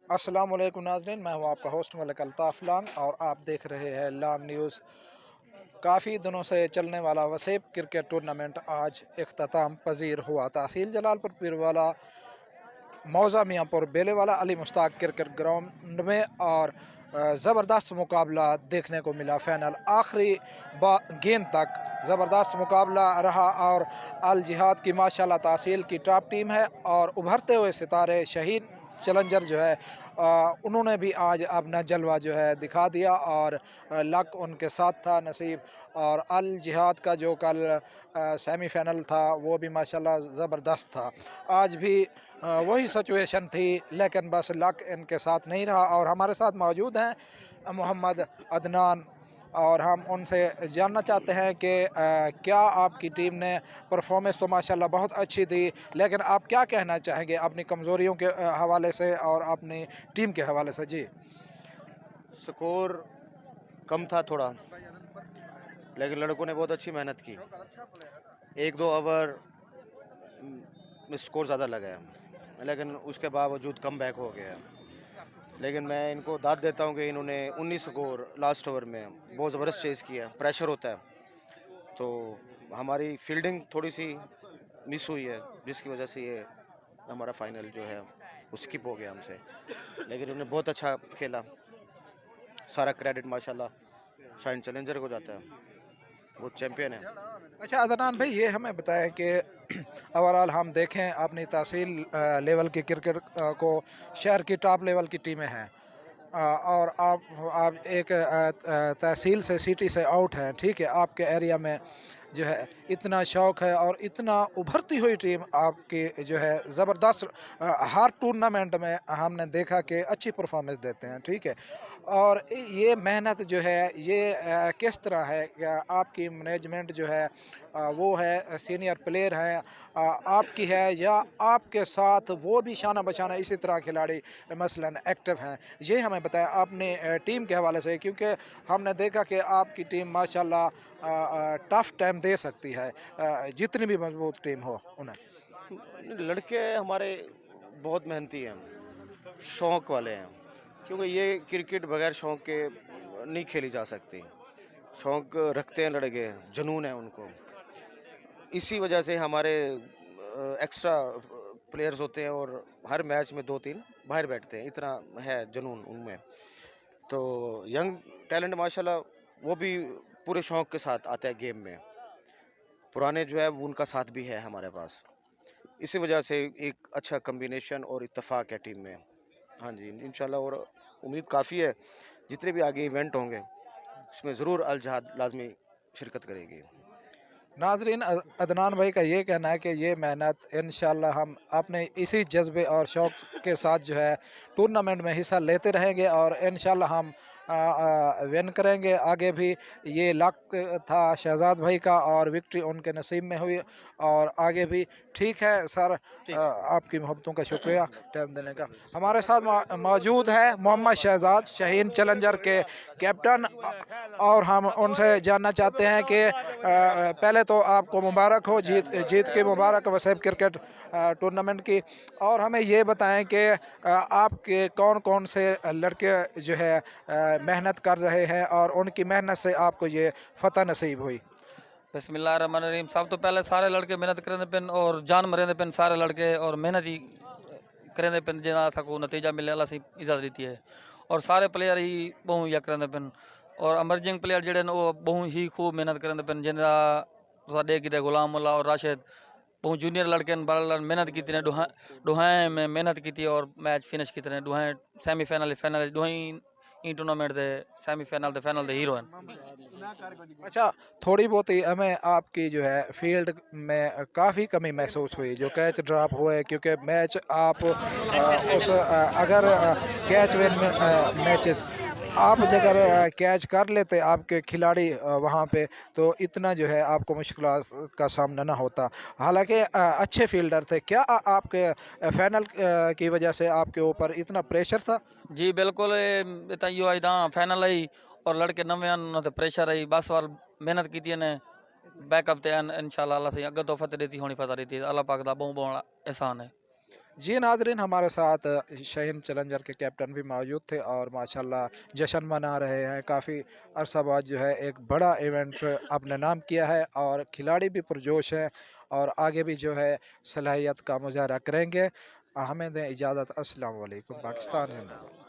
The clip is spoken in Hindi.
अस्सलाम वालेकुम नाज़रीन, मैं हूँ आपका होस्ट मलिक अल्ताफ़ लांग और आप देख रहे हैं लांग न्यूज़। काफ़ी दिनों से चलने वाला वसीब क्रिकेट टूर्नामेंट आज इख्तिताम पजीर हुआ। तहसील जलालपुर पीरवाला मौजा मियांपुर बेलेवाला अली मुश्ताक क्रिकेट ग्राउंड में और ज़बरदस्त मुकाबला देखने को मिला। फाइनल आखिरी गेंद तक ज़बरदस्त मुकाबला रहा और अल जिहाद की माशाल्लाह तहसील की टॉप टीम है और उभरते हुए सितारे शहीद चैलेंजर जो है उन्होंने भी आज अपना जलवा जो है दिखा दिया और लक उनके साथ था, नसीब। और अल जिहाद का जो कल सेमीफाइनल था वो भी माशाल्लाह ज़बरदस्त था। आज भी वही सिचुएशन थी, लेकिन बस लक इनके साथ नहीं रहा। और हमारे साथ मौजूद हैं मोहम्मद अदनान और हम उनसे जानना चाहते हैं कि क्या आपकी टीम ने परफॉर्मेंस तो माशाल्लाह बहुत अच्छी थी, लेकिन आप क्या कहना चाहेंगे अपनी कमज़ोरियों के हवाले से और अपनी टीम के हवाले से? जी। स्कोर कम था थोड़ा, लेकिन लड़कों ने बहुत अच्छी मेहनत की। एक दो ओवर में स्कोर ज़्यादा लगा है, लेकिन उसके बावजूद कम बैक हो गया। लेकिन मैं इनको दाद देता हूँ कि इन्होंने 19 स्कोर लास्ट ओवर में बहुत ज़बरदस्त चेज़ किया। प्रेशर होता है तो हमारी फील्डिंग थोड़ी सी मिस हुई है, जिसकी वजह से ये हमारा फाइनल जो है वो स्किप हो गया हमसे। लेकिन उन्होंने बहुत अच्छा खेला। सारा क्रेडिट माशाल्लाह शाइन चैलेंजर को जाता है, वो चैंपियन है। अच्छा अदनान भाई, ये हमें बताएं कि ओवरऑल हम देखें अपनी तहसील लेवल की क्रिकेट को शहर की टॉप लेवल की टीमें हैं, और आप एक तहसील से सिटी से आउट हैं, ठीक है। आपके एरिया में जो है इतना शौक़ है और इतना उभरती हुई टीम आपकी जो है ज़बरदस्त हर टूर्नामेंट में हमने देखा कि अच्छी परफॉर्मेंस देते हैं, ठीक है। और ये मेहनत जो है ये किस तरह है? क्या आपकी मैनेजमेंट जो है वो है, सीनियर प्लेयर हैं आपकी है, या आपके साथ वो भी शाना बशाना इसी तरह खिलाड़ी मसलन एक्टिव हैं? ये हमें बताएं अपने टीम के हवाले से, क्योंकि हमने देखा कि आपकी टीम माशाल्लाह टफ टाइम दे सकती है जितनी भी मजबूत टीम हो उन्हें। लड़के हमारे बहुत मेहनती हैं, शौक़ वाले हैं, क्योंकि ये क्रिकेट बगैर शौक़ के नहीं खेली जा सकती। शौक़ रखते हैं लड़के, जुनून है उनको। इसी वजह से हमारे एक्स्ट्रा प्लेयर्स होते हैं और हर मैच में 2-3 बाहर बैठते हैं, इतना है जुनून उनमें। तो यंग टैलेंट माशाल्लाह वो भी पूरे शौक़ के साथ आता है गेम में। पुराने जो है वो उनका साथ भी है हमारे पास। इसी वजह से एक अच्छा कॉम्बिनेशन और इत्तेफाक है टीम में। हाँ जी, इंशाल्लाह। और उम्मीद काफ़ी है, जितने भी आगे इवेंट होंगे उसमें ज़रूर अल जहाद लाज़मी शिरकत करेगी। नाजरीन, अदनान भाई का ये कहना है कि ये मेहनत इंशाल्लाह हम अपने इसी जज्बे और शौक़ के साथ जो है टूर्नामेंट में हिस्सा लेते रहेंगे और इंशाल्लाह हम विन करेंगे। आगे भी ये लक था शहजाद भाई का और विक्ट्री उनके नसीब में हुई, और आगे भी ठीक है सर। आपकी मोहब्बतों का शुक्रिया टाइम देने का। हमारे साथ मौजूद है मोहम्मद शहजाद, शाहीन चैलेंजर के कैप्टन, और हम उनसे जानना चाहते हैं कि पहले तो आपको मुबारक हो, जीत जीत के मुबारक वसैब क्रिकेट टूर्नामेंट की। और हमें ये बताएं कि आपके कौन कौन से लड़के जो है मेहनत कर रहे हैं और उनकी मेहनत से आपको ये फतह नसीब हुई। बिस्मिल्लाहिर्रहमानिर्रहीम। सब तो पहले सारे लड़के मेहनत करेंदे पिन और जान मरेंदे पिन सारे लड़के, और मेहनत ही करेंदे पिन जिना सको नतीजा मिले अल्लाह से इजाज़त दी है। और सारे प्लेयर ही बहुत या करेंदे पिन, और एमरजिंग प्लेयर जेडे वो बहुत ही खूब मेहनत करेंदे पिन, जिनका साडे किते गुलाम मुल्ला और राशिद बहुत जूनियर लड़के बड़ा मेहनत की ने दुहाएं में मेहनत की और मैच फिनिश की दुहाएं सेमीफाइनल फाइनल दुहाई ई टूर्नामेंट दे सेमीफाइनल दे फाइनल दे हीरो हैं। अच्छा, थोड़ी बहुत ही हमें आपकी जो है फील्ड में काफ़ी कमी महसूस हुई, जो कैच ड्रॉप हुए, क्योंकि मैच आप अगर कैच विन मैचेस आप अगर कैच कर लेते आपके खिलाड़ी वहाँ पे, तो इतना जो है आपको मुश्किलात का सामना ना होता। हालांकि अच्छे फील्डर थे। क्या आपके फाइनल की वजह से आपके ऊपर इतना प्रेशर था? जी बिल्कुल, इतना आई था फाइनल आई और लड़के नवे उन्होंने प्रेशर आई, 10 बार मेहनत की ने बैकअप ते इंशाल्लाह अल्लाह से अगर तो फतेह देती होनी फतेह देती, अल्लाह पाक दा बहुत बहुत एहसान है। जी नाजरीन, हमारे साथ शहीन चैलेंजर के कैप्टन भी मौजूद थे और माशाल्लाह जश्न मना रहे हैं। काफ़ी अरसा बाद जो है एक बड़ा इवेंट अपने नाम किया है और खिलाड़ी भी पुरजोश हैं और आगे भी जो है सलाहियत का मुजाहरा करेंगे। हमें दें इजाज़त। अस्सलाम वालेकुम। पाकिस्तान जिंदाबाद।